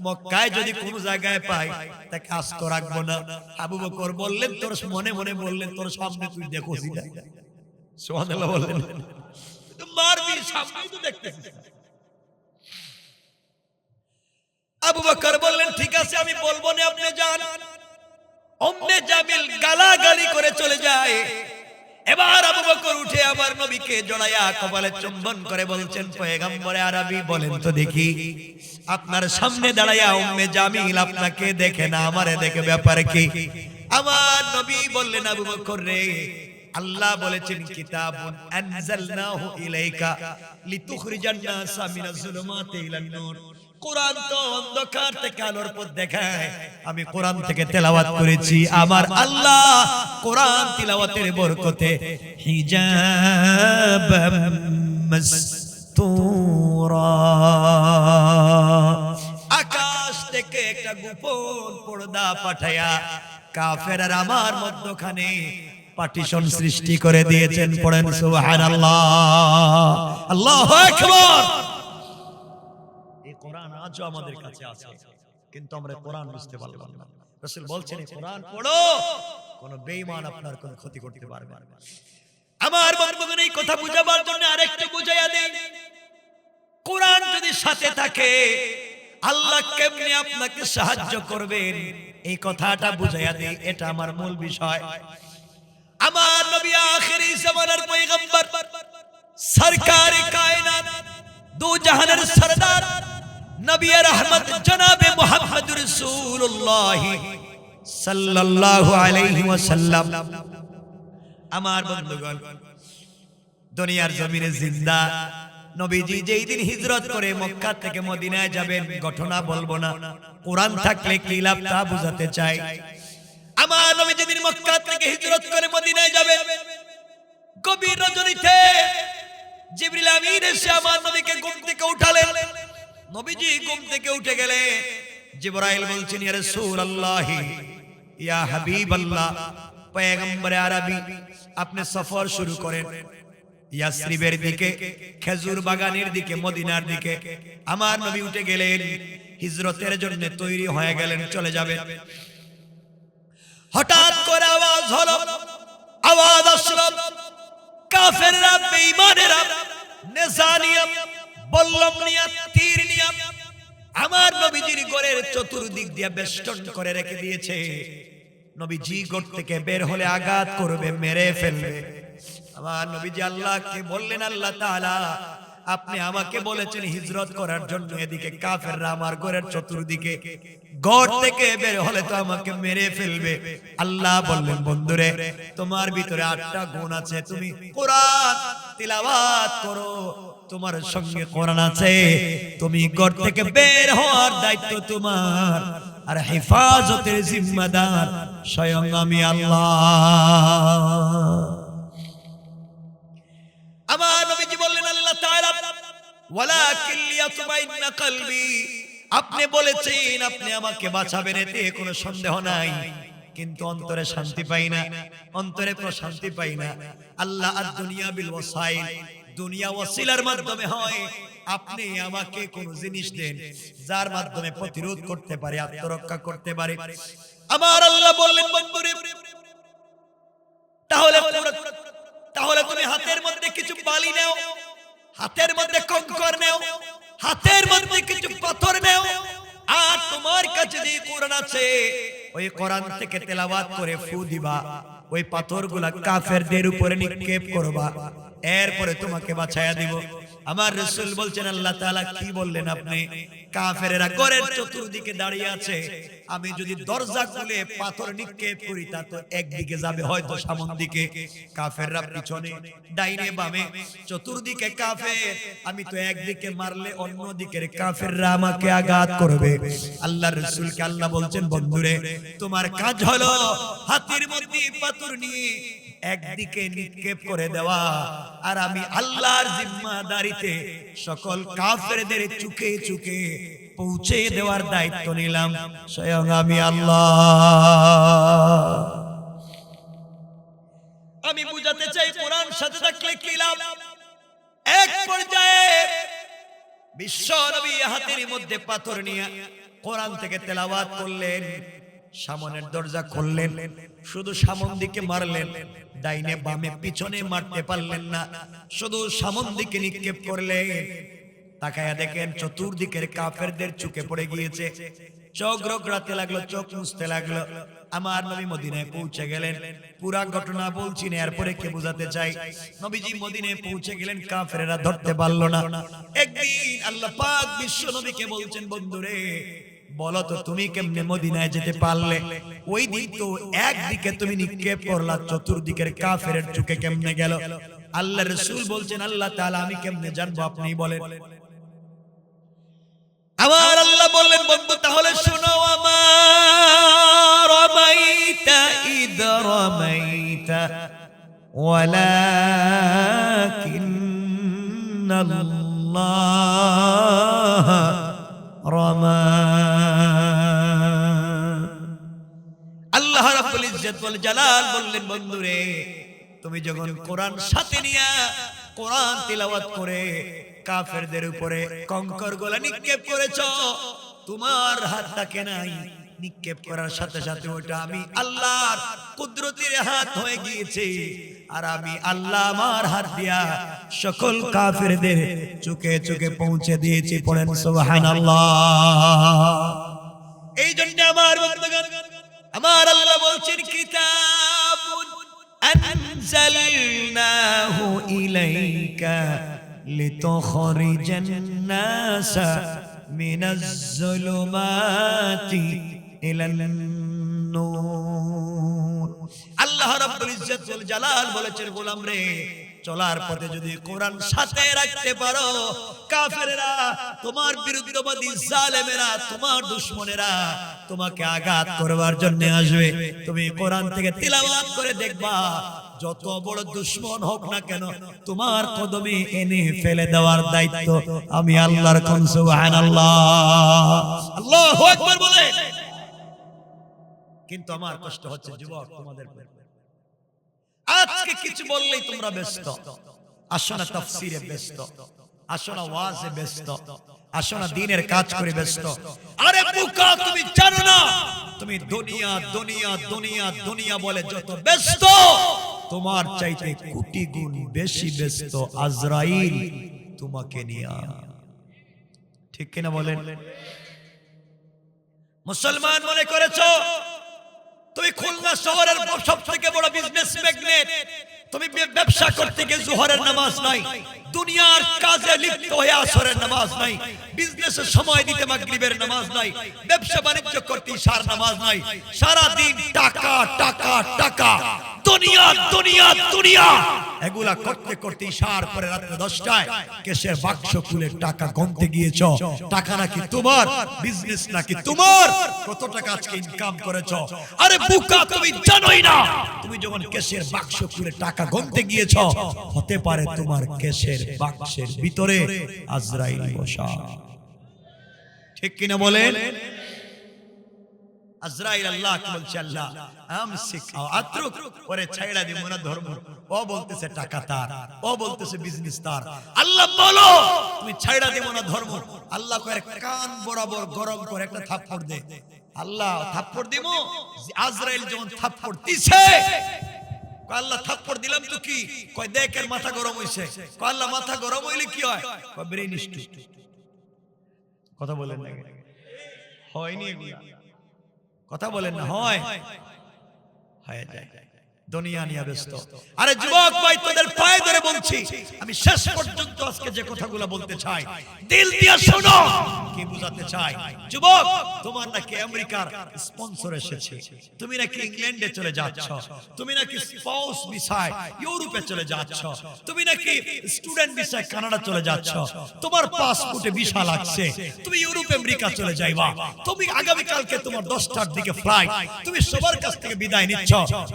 S1: মক্কায় যদি কোন জায়গায় পাই তাকে আস্ত রাখবো না। আবু বকর বললেন, তোর মনে মনে বললেন, তোর সামনে তুই দেখোস না। সুবহানাল্লাহ বললেন, তুই মারবি, সামনেই তো দেখতেছিস। আবু বকর বললেন, ঠিক আছে আমি বলবো না, আপনি যান। উম্মে জামিল গালাগালি করে চলে যায়। এবার আবু বকর উঠে আবার নবীকে জড়াইয়া কপালে চুম্বন করে বলছেন, পয়গম্বরে আরবি বলেন তো দেখি, আপনার সামনে দাঁড়াইয়া উম্মে জামিল আপনাকে দেখে না, আমারে দেখে, ব্যাপার কি? আমার নবী বললেন, আবু বকর রে আল্লাহ বলেছেন, কিতাবুন আনজালনাহু ইলাইকা লিতুখরিজান নাসা মিনাজ জুলুমাতি ইলান নূর, কোরআন তো অন্ধকার থেকে আলোর পথ দেখায়। আমি কোরআন থেকে তেলাওয়াত করেছি, আমার আল্লাহ কোরআন তিলাওয়াতের বরকতে হিজাবাম মাসতুরা, আকাশ থেকে একটা গোপন পর্দা পাঠায়া কাফেররা আমার মধ্যখানে পার্টিশন সৃষ্টি করে দিয়েছেন। পড়েন সুবহানাল্লাহ, আল্লাহু আকবার। এই কোরআন আজও আমাদের কাছে আছে, কিন্তু আমরা কোরআন বুঝতে পারলাম না। রাসূল বলছেন কোরআন পড়ো, কোন বেঈমান আপনার কোন ক্ষতি করতে পারবে না। আমার বন্ধুগণ, এই কথা বুঝাবার জন্য আরেকটু বুঝাইয়া দেই, কোরআন যদি সাথে থাকে আল্লাহ কেমনে আপনাকে সাহায্য করবেন এই কথাটা বুঝাইয়া দেই, এটা আমার মূল বিষয়। আমার নবী আখিরি জামানার পয়গম্বর, সরকারে কায়নাত, দু জাহানের সরদার, নবী রহমত জনাবে মুহাম্মদ রাসূলুল্লাহ সাল্লাল্লাহু আলাইহি ওয়াসাল্লাম। আমার বন্ধুগণ, দুনিয়ার জমিনে জিন্দা নবীজি যেই দিন হিজরত করে মক্কা থেকে মদিনায় যাবেন, ঘটনা বলবো না, কোরআন থাকলে কি লাভ তা বুঝাতে চাই। আমার নবী যেদিন মক্কা থেকে হিজরত করে মদিনায় যাবেন, গভীর রজনীতে জিবরিল আমিন এসে আমার নবীকে ঘুম থেকে উঠালেন। নবীজি ঘুম থেকে উঠে গেলে জিবরাইল বলছেন, ইয়া রাসূলুল্লাহ, ইয়া হাবিবাল্লাহ, পয়গম্বরে আরবি, আপনি সফর শুরু করেন ইয়াসরিবের দিকে, খেজুর বাগানের দিকে, মদিনার দিকে। আমার নবী উঠে গেলেন, হিজরতের জন্য তৈরি হয়ে গেলেন, চলে যাবেন। হঠাৎ করে আওয়াজ হলো, আওয়াজ আসলো, কাফেররা, বেঈমানেরা নেজা নিয়ে, বল্লম নিয়ে, তীর নিয়ে আমার নবীজির ঘরের চতুর্দিক দিয়ে বেষ্টন করে রেখে দিয়েছে। নবীজি ঘর থেকে বের হলে আঘাত করবে, মেরে ফেলবে। আমার নবীজি আল্লাহকে বললেন, আল্লাহ তাআলা, আপনি আমাকে বলেছেন হিজরত করার জন্য, এদিকে কাফেররা আমার ঘরের চতুর্দিকে, ঘর থেকে বের হলে তো আমাকে মেরে ফেলবে। আল্লাহ বললেন, বন্ধুরে, তোমার ভিতরে 8টা গুণ আছে, তুমি কোরআন তিলাওয়াত করো, তোমার সঙ্গে কোরআন আছে, তুমি ঘর থেকে বের হওয়ার দায়িত্ব তোমার, আর হেফাজতের জিম্মাদার স্বয়ং আমি আল্লাহ। আমার নবীজি বললেন, আল্লাহ তাআলা, ওয়ালাকিন লিয়াতমাইন্না কলবি, আপনি বলেছেন আপনি আমাকে বাঁচাবেন, এতে কোনো সন্দেহ নাই, কিন্তু অন্তরে শান্তি পাই না, অন্তরে প্রশান্তি পাই না। আল্লাহ আদ-দুনিয়া বিল ওয়াসাইল, দুনিয়া ওয়াসিলার মাধ্যমে হয়। আপনি আমাকে কোন জিনিস দেন যার মাধ্যমে প্রতিরোধ করতে পারে, আত্মরক্ষা করতে পারে। আমার আল্লাহ বললেন, বন্ধুরে, তাহলে তুমি হাতের মধ্যে কিছু বালি নাও, হাতের মধ্যে কঙ্কর নাও, হাতের মধ্যে কিছু পাথর নাও, আর তোমার কাছে যে কোরআন আছে ওই কোরআন থেকে তেলাওয়াত করে ফু দিবা, ওই পাথরগুলা কাফেরদের উপরে নিক্ষেপ করবা, এরপরে তোমাকে বাঁচায়া দিব। আমার রাসূল বলছেন, আল্লাহ তাআলা কি বললেন আপনি? কাফেররা ঘরের চতুর্দিকে দাঁড়িয়ে আছে, আমি যদি দরজা খুলে পাথর নিক্ষেপ করি তা তো একদিকে যাবে, হয়তো সামন দিকে, কাফেররা পিছনে, ডাইনে বামে, চতুর্দিকে কাফের, আমি তো একদিকে মারলে অন্য দিকের কাফেররা আমাকে আঘাত করবে। আল্লাহর রাসূলকে আল্লাহ বলছেন, বন্ধুরে, তোমার কাজ হলো হাতের মধ্যে পাথর নিয়ে একদিকে নিক্ষেপ করে দেওয়া, আর আমি আল্লাহর জিম্মাদারিতে সকল কাফেরদের চুকে চুকে পৌঁছে দেওয়ার দায়িত্ব নিলাম, স্বয়ং আমি আল্লাহ। আমি বুঝাতে চাই কোরআন সাথে থাকলে কি লাভ। এক পর্যায়ে বিশ্ব নবী হাতের মধ্যে পাথর নিয়ে কোরআন থেকে তেলাওয়াত করলেন, সামনের দরজা খুললেন, শুধু সামন দিকে মারলেন, ডাইনে বামে পিছনে মারতে পারলেন না, শুধু সামন দিকে নিক্ষেপ করলেন। তাকায়া দেখেন চতুর্দিকের কাফেরদের চোখে পড়ে গিয়েছে, চোখ রগড়াতে লাগলো, চোখ মুছতে লাগলো। আমার নবী মদিনায় পৌঁছে গেলেন। পুরা ঘটনা বলছি না, এরপরে কে বোঝাতে চাই। নবীজি মদিনায় পৌঁছে গেলেন, কাফেররা ধরতে পারলো না। একদিন আল্লাহ পাক বিশ্ব নবীকে বলছেন, বন্ধুরে, বলো তো তুমি কেমনে মদিনায় যেতে পারলে? ওই দিন তো একদিকে তুমি নিক্ষেপ করলা, চতুর্দিকের কাফেরের চোখে কেমনে গেল? আল্লাহ রাসূল বলছেন, আল্লাহ তাআলা আমি কেমনে জানবো, আপনি বলেন। আমার বললেন বন্ধু তাহলে শোনো আমার রামাইতা ইদ রামাইতা ওয়ালাকিন্নাল্লাহ রামা। আল্লাহ রাব্বুল ইজ্জত ওয়াল জালাল বললেন বন্ধুরে তুমি যখন কোরআন সাথে নিয়া কোরআন তিলাওয়াত করে কাফেরদের উপরে কঙ্কর গোলা নিক্ষেপ করেছো, তোমার হাতটাকে নাই নিক্ষেপ করার সাথে সাথে ওটা আমি আল্লাহর কুদরতের হাত হয়ে গিয়েছে, আর আমি আল্লাহ আমার হাত দিয়া সকল কাফেরদের চোখে চোখে পৌঁছে দিয়েছি। পড়েন সুবহানাল্লাহ। এই জন্য আমার বন্ধুগণ আমার আল্লাহ বলছেন কিতাবুন আনজালনাহু ইলাইকা লিতুখরিজান নাসা মিনাজ যুলুমাতি ইলান নূর। আল্লাহ রাব্বুল ইজ্জত ওয়াল জালাল বলেছেন গোলাম রে চলার পথে যদি কোরআন সাথে রাখতে পারো, কাফেররা তোমার বিরুদ্ধবাদী জালেমেরা তোমার দুশমনেরা তোমাকে আঘাত করবার জন্য আসবে, তুমি কোরআন থেকে তিলাওয়াত করে দেখবা যত বড় দুশমন হোক না কেন তোমার কদমে এনে ফেলে দেওয়ার দায়িত্ব আমি আল্লাহর। কোন সুবহানাল্লাহ, আল্লাহু আকবার বলে। কিন্তু আমার কষ্ট হচ্ছে যুবক তোমাদের, আজকে কিছু বললেই তোমরা ব্যস্ত, আসো না তাফসীরে ব্যস্ত, আসো না ওয়াজে ব্যস্ত, আসো না দ্বীনের কাজ করে ব্যস্ত। আরে বোকা তুমি জানো না তুমি দুনিয়া দুনিয়া দুনিয়া দুনিয়া বলে যত ব্যস্ত তোমার চাইতে কোটি গুণ বেশি ব্যস্ত আজরাইল তোমাকে নিয়ে। ঠিক কিনা বলেন? মুসলমান মনে করেছো তুমি খুলনা শহরের সবথেকে বড় বিজনেস ম্যাগনেট, তুমি ব্যবসা করতে গিয়ে জোহরের নামাজ নাই, দুনিয়ার কাজে লিপ্ত হয়ে আসরের নামাজ নাই, বিজনেসে সময় দিতে মাগরিবের নামাজ নাই, ব্যবসা বাণিজ্য করতে ইশার নামাজ নাই, সারা দিন টাকা টাকা টাকা দুনিয়া দুনিয়া দুনিয়া এগুলা করতে করতে ইশার পরে রাত 10টায় কেশের বাক্স খুলে টাকা গুনতে গিয়েছো। টাকা নাকি তোমার, বিজনেস নাকি তোমার, কত টাকা আজকে ইনকাম করেছো? আরে বোকা তুমি জানোই না তুমি যখন কেশের বাক্স খুলে টাকা গুনতে গিয়েছো হতে পারে তোমার কেশের বাক্সের ভিতরে আজরাইল বসা। ঠিক কিনা বলেন? আজরাইল আল্লাহ কি বলছে? আল্লাহ আমসিক আও আতরুক, ওরে ছাইড়া দিব না ধর্ম। ও বলতেছে টাকা তার, ও বলতেছে বিজনেস তার। আল্লাহ বলো তুমি ছাইড়া দিব না ধর্ম। আল্লাহ কয় কান বরাবর গরম করে একটা থাপ্পড় দে। আল্লাহ থাপ্পড় দিব। আজরাইল যখন থাপ্পড় দিছে কয় আল্লাহ থাপ্পড় দিলাম তো কি? কয় দেখের মাথা গরম হইছে। কয় আল্লাহ মাথা গরম হইলে কি হয়? কয় ব্রেন স্ট্রোক। কথা বলেন না, হয়নি এগুলা? কথা বলেন না, হয় হয়ে যায়। দুনিয়া নিয়ে ব্যস্ত। আরে যুবক ভাই তোদের পায়ে ধরে বলছি, আমি শেষ পর্যন্ত আজকে যে কথাগুলো বলতে চাই দিল দিয়ে শোনো। কি বুঝাতে চাই? যুবক তোমার নাকি আমেরিকার স্পন্সর এসেছে, তুমি নাকি ইংল্যান্ডে চলে যাচ্ছ, তুমি নাকি স্পাউস ভিসায় ইউরোপে চলে যাচ্ছ, তুমি নাকি স্টুডেন্ট ভিসায় কানাডা চলে যাচ্ছ, তোমার পাসপোর্টে ভিসা লাগছে, তুমি ইউরোপ আমেরিকা চলে যাইবা, তুমি আগামী কালকে তোমার 10টার দিকে ফ্লাইট, তুমি সবার কাছ থেকে বিদায় নিচ্ছ,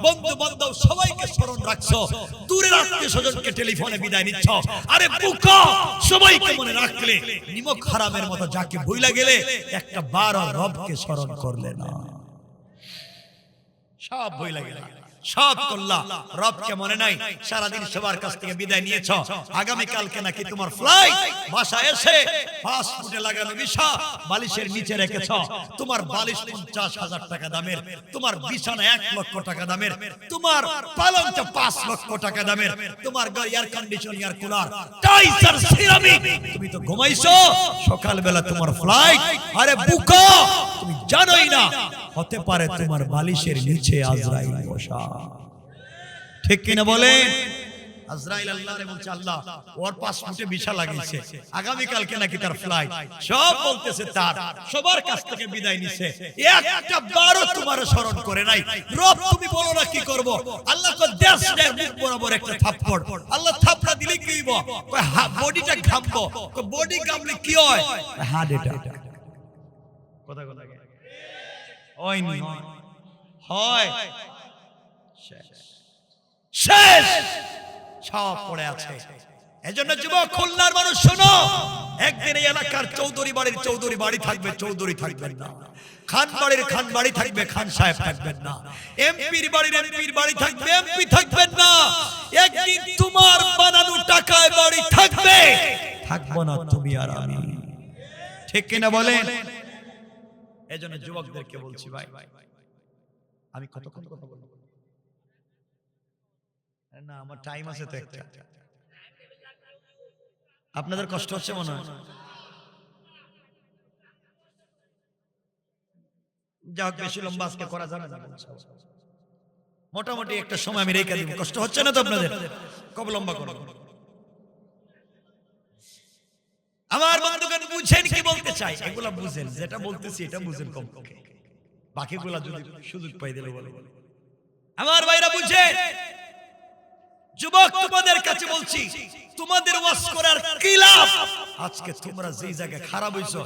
S1: বন্ধু বান্ধব সবাইকে স্মরণ রাখছো, দূরের আত্মীয়স্বজনকে টেলিফোনে বিদায় নিচ্ছ। আরে বোকা সবাইকে মনে রাখলে নিমক হারামের মতো যাকে ভুইলা গেলে একটা বার রবকে স্মরণ করলে না, সব ভুইলা গেলে, সব করলা, রবকে মনে নাই, সারাদিন সবার কাছ থেকে বিদায় নিয়েছ, আগামী কালকে নাকি তোমার ফ্লাইট, বাসায় এসে পাসপোর্টে লাগানো ভিসা বালিশের নিচে রেখেছ, তোমার বালিশ 50,000 টাকা দামের, তোমার বিছানা 1 লক্ষ টাকা দামের, তোমার পালংটা 5 লক্ষ টাকা দামের, তোমার এয়ার কন্ডিশন এয়ার কুলার টাইসার সিরামিক, তুমি তো ঘুমাইছো, সকালবেলা তোমার ফ্লাইট। আরে বোকা তুমি জানোই না হতে পারে তোমার বালিশের নিচে আজরাইল বসা। ঠিক কিনা বলেন? আজরাইল আল্লাহরে বলছে আল্লাহ ওর পাসপোর্টে ভিসা লাগিয়েছে, আগামী কালকে নাকি তার ফ্লাইট, সব বলতেছে তার, সবার কাছ থেকে বিদায় নিছে, একটা বারও তোমার স্মরণ করে নাই। রব তুমি বলো না কি করব? আল্লাহ কো দেশ দেয় মুখ বরাবর একটা থাপ্পড়। আল্লাহ থাপ্পড় দিলে কি হইব? কয় বডিটা ঘামবো। কয় বডি ঘামলে কি হয়? Heart attack. কথা কথা ওই হয় শেষ সব পড়ে আছে। এজন্য যুবক খুলনার মানুষ শোনো, একদিন এই এলাকার চৌধুরী বাড়ির চৌধুরী বাড়ি থাকবে, চৌধুরী থাকবেন না। খান বাড়ির খান বাড়ি থাকবে, খান সাহেব থাকবেন না। এমপির বাড়ির এমপির বাড়ি থাকবে, এমপি থাকবেন না। একদিন তোমার বানানো টাকায় বাড়ি থাকবে, থাকবো না তুমি আর আমি। ঠিক কিনা বলেন? এজন্য যুবকদেরকে বলছি ভাই, আমি কতক্ষণ কথা বলবো না, আমার টাইম আছে তো একটা। আপনাদের কষ্ট হচ্ছে মনে হয়? যাক, বেশি লম্বা আজকে করা যাবে না, মোটামুটি একটা সময় আমি রেখে দিব। কষ্ট হচ্ছে না তো আপনাদের? কবে লম্বা করব? আমার বন্ধুগণ বুঝেন কি বলতে চাই? এগুলা বুঝেন, যেটা বলতেছি এটা বুঝেন কম, বাকিগুলা যদি সুযোগ পাই দিলে বলে। আমার ভাইরা বুঝেন, যুবক তোমাদের কাছে বলছি, তোমাদের ওয়াজ করার কি লাভ? আজকে তোমরা যেই জায়গায় খারাপ হইছো,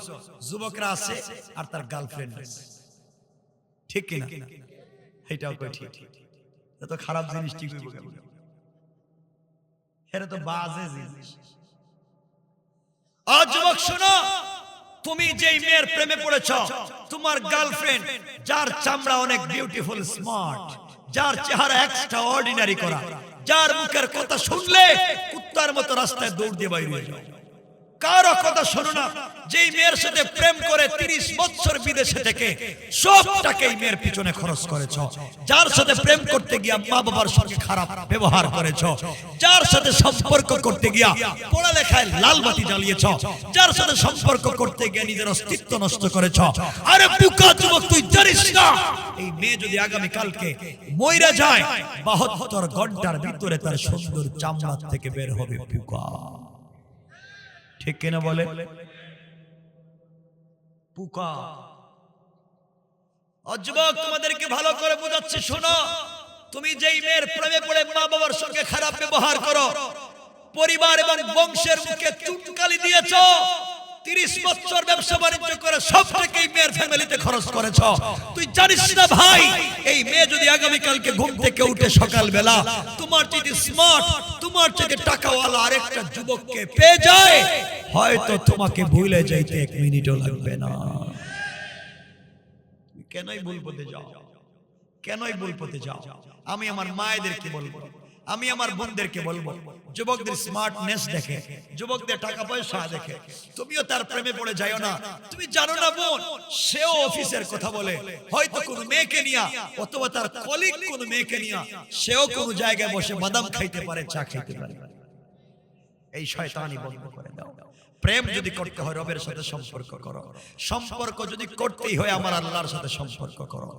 S1: যুবকরা আছে আর তার গার্লফ্রেন্ড আছে, ঠিক কিনা? এটাও কই ঠিক? এত খারাপ জিনিস ঠিক হইব কেন? এটা তো বাজে জিনিস। আজ যুবক শোনো, তুমি যেই মেয়ের প্রেমে পড়েছ, তোমার গার্লফ্রেন্ড যার চামড়া অনেক বিউটিফুল স্মার্ট, যার চেহারা এক্সট্রা অর্ডিনারি করা, যার মুখের কথা শুনলে কুত্তার মতো রাস্তায় দৌড় দিয়ে বাইরে হয়ে যাও। কারো কথা শোনো না। যেই মেয়ের সাথে প্রেম করে 30 বছর বিদেশে থেকে সবটাকে এই মেয়ের পিছনে খরচ করেছ, যার সাথে প্রেম করতে গিয়া মা বাবার সঙ্গে খারাপ ব্যবহার করেছ, যার সাথে সম্পর্ক করতে গিয়া পড়ালেখায় লালবাতি জ্বালিয়েছ, যার সাথে সম্পর্ক করতে গিয়ে নিজের অস্তিত্ব নষ্ট করেছ। আরে বোকা যুবক, তুই জানিস না এই মেয়ে যদি আগামী কালকে মইরা যায়, 72 ঘন্টার ভিতরে তার সুন্দর চামড়া থেকে বের হবে পোকা। ঠিক কিনা বলে? পোকা। যুবক তোমাদেরকে ভালো করে বোঝাচ্ছি, শোনো, তুমি যেই মেয়ের প্রেমে পড়ে মা বাবার সঙ্গে খারাপ ব্যবহার করো, পরিবার এবং বংশের মুখে চুনকালি দিয়েছ, 30 বছর ব্যবসা বাণিজ্য করে সবটাকে মেয়ের ফ্যামিলিতে খরচ করেছ, তুই জানিস না ভাই, এই মেয়ে যদি আগামী কালকে ঘুম থেকে উঠে সকালবেলা তোমার চেয়ে স্মার্ট, তোমার চেয়ে টাকাওয়ালা আরেকটা যুবককে পেয়ে যায়, হয়তো তোমাকে ভুলে যাইতে 1 মিনিটও লাগবে না। কেনই ভুল পথে যাও? কেনই ভুল পথে যাও? আমি আমার মায়েদেরকে বলবো, আমি আমার বোনদেরকে বলবো, যুবকদের স্মার্টনেস দেখে, যুবকদের টাকা পয়সা দেখে তুমিও তার প্রেমে পড়ে যাও না। তুমি জানো না বোন, সেও অফিসের কথা বলে, হয়তো কোনো মেয়েকে নিয়া, অথবা তার কলিগ কোনো মেয়েকে নিয়া সেও কোনো জায়গায় বসে বাদাম খাইতে পারে, চা খাইতে পারে। এই শয়তানি বন্ধ করে দাও। প্রেম যদি করতে হয় রবের সাথে সম্পর্ক করো, সম্পর্ক যদি করতেই হয় আমার আল্লাহর সাথে সম্পর্ক করো,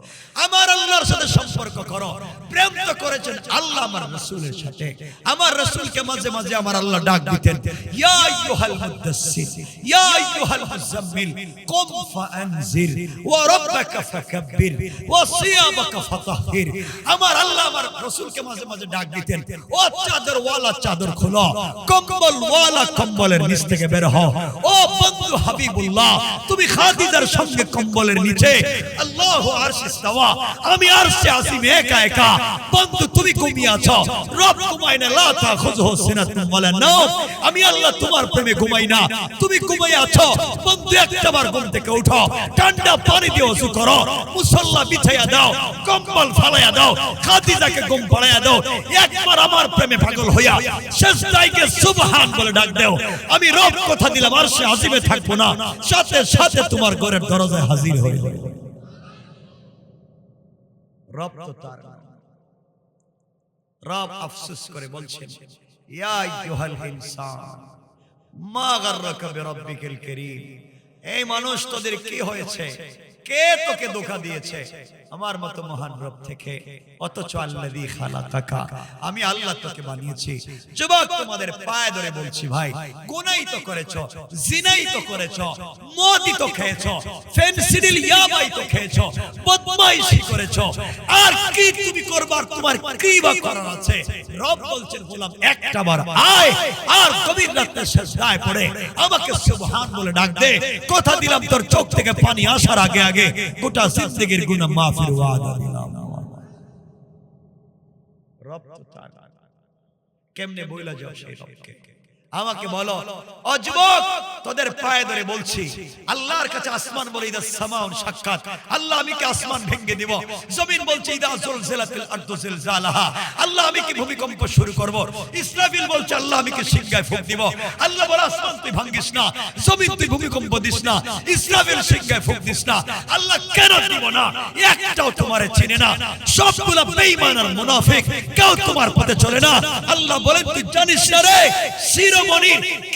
S1: আমার আল্লাহর সাথে সম্পর্ক করো। প্রেম তো করেছেন আল্লাহ আমার রাসূলের সাথে। আমার রাসূলকে মাঝে মাঝে আমার আল্লাহ ডাক দিতেন, ইয়া আইয়ুহাল মুদাসসির, ইয়া আইয়ুহাল মুযাম্মিল, কুম ফাআনজির ওয়া রাব্বাকা ফাকাব্বির ওয়া সিয়াবাকা ফাতাহহির। আমার আল্লাহ আমার রাসূলকে মাঝে মাঝে ডাক দিতেন, ও চাদর ওয়ালা চাদর খোলো, কম্বল ওয়ালা কম্বলের নিচ থেকে বের হও। ও বন্ধু হাবিবুল্লাহ, তুমি খাদিজার সঙ্গে কম্বলের নিচে, আল্লাহু আরশে ইস্তাওয়া, আমি আরশে আসিম একা একা। বন্ধু তুমি ঘুমিয়ে আছো, রব ঘুমায় না, লা তাখুযুহু সিনাতুন ওয়ালা নাওম। আমি আল্লাহ তোমার প্রেমে ঘুমাই না, তুমি ঘুমিয়ে আছো। বন্ধু একটাবার ঘুম থেকে উঠো, ঠান্ডা পানি দিয়ে ওযু করো, মুসল্লা বিছাইয়া দাও, কম্বল ফালাইয়া দাও, খাদিজাকে ঘুম পাড়াইয়া দাও। একবার আমার প্রেমে পাগল হইয়া সেজদায় গিয়ে সুবহান বলে ডাক দাও। আমি রব কথা দিলাম আরশে আজিমে থাকবো না, সাথে সাথে তোমার ঘরের দরজায় হাজির হয়ে যাবে। রব তো তার, রব আফসোস করে বলছেন, ইয়া আইয়ুহাল ইনসান মা গাররাকা বিরাব্বিকাল কারীম। এই মানুষ তোদের কি হয়েছে? কে তোকে ধোঁকা দিয়েছে? আমার মতো মহান রব থেকে। অথচ আল্লাযী খালাকাকা, আমি আল্লাহ তোকে বানিয়েছি। যুবক, তোমাদের পায়ে ধরে বলছি ভাই, গুনাহ তো করেছো, জিনাই তো করেছো, মদই তো খেয়েছো, ফেনসিডিল ইয়াবাই তো খেয়েছো, বদমাইশি করেছো, আর কি তুমি করবার? তোমার কি বা করার আছে? রব বলছেন গোলাম একটা বার আয় আর গভীর রাতে সিজদায় পড়ে আমাকে সুবহান বলে ডাক দে। কথা দিলাম তোর চোখ থেকে পানি আসার আগে আগে গোটা জিন্দেগীর গুনাহ মাফের ওয়াদা দিলাম। রব তো চান, কেমনে বইলা যাও সেই রবকে? আমাকে বলো। ও যুবক, তোদের পায়ে ধরে বলছি, আল্লাহর কাছে আসমান বলে ইদা সামাউন শাক্কাত, আল্লাহ আমি কি আসমান ভেঙে দিব? জমিন বলছে ইদা জুলজিলাতিল আরদু জিলজালাহা, আল্লাহ আমি কি ভূমিকম্প শুরু করব? ইসরাফিল বলছে আল্লাহ আমি কি সিংহায় ফুঁক দিব? আল্লাহ বলে আসমান তুই ভাঙিস না, জমিন তুই ভূমিকম্প দিস না, ইসরাফিল সিংহায় ফুঁক দিস না। আল্লাহ কেন দিব না? একটাও তোমারে চিনে না, সবগুলা বেঈমান আর মুনাফিক, কেউ তোমার পথে চলে না। আল্লাহ বলেন তুই জানিস না রে,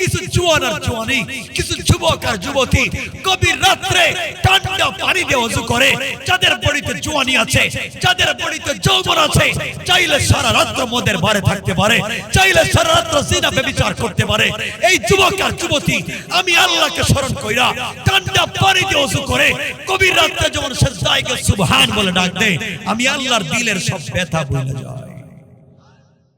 S1: কিছু জোয়ান আর জোয়ানি, কিছু যুবক আর যুবতী গভীর রাত্রে ঠান্ডা পানি দিয়ে ওযু করে, যাদের বডিতে জোয়ানি আছে, যাদের বডিতে যৌবন আছে, চাইলে সারা রাত মদের বারে থাকতে পারে, চাইলে সারা রাত জিনা ব্যভিচার করতে পারে। এই যুবক আর যুবতী আমি আল্লাহকে স্মরণ কইরা ঠান্ডা পানি দিয়ে ওযু করে গভীর রাত্রে যখন সিজদায় গিয়ে সুবহান বলে ডাক দেয়, আমি আল্লাহর দিলের সব ব্যথা ভুলে যাই।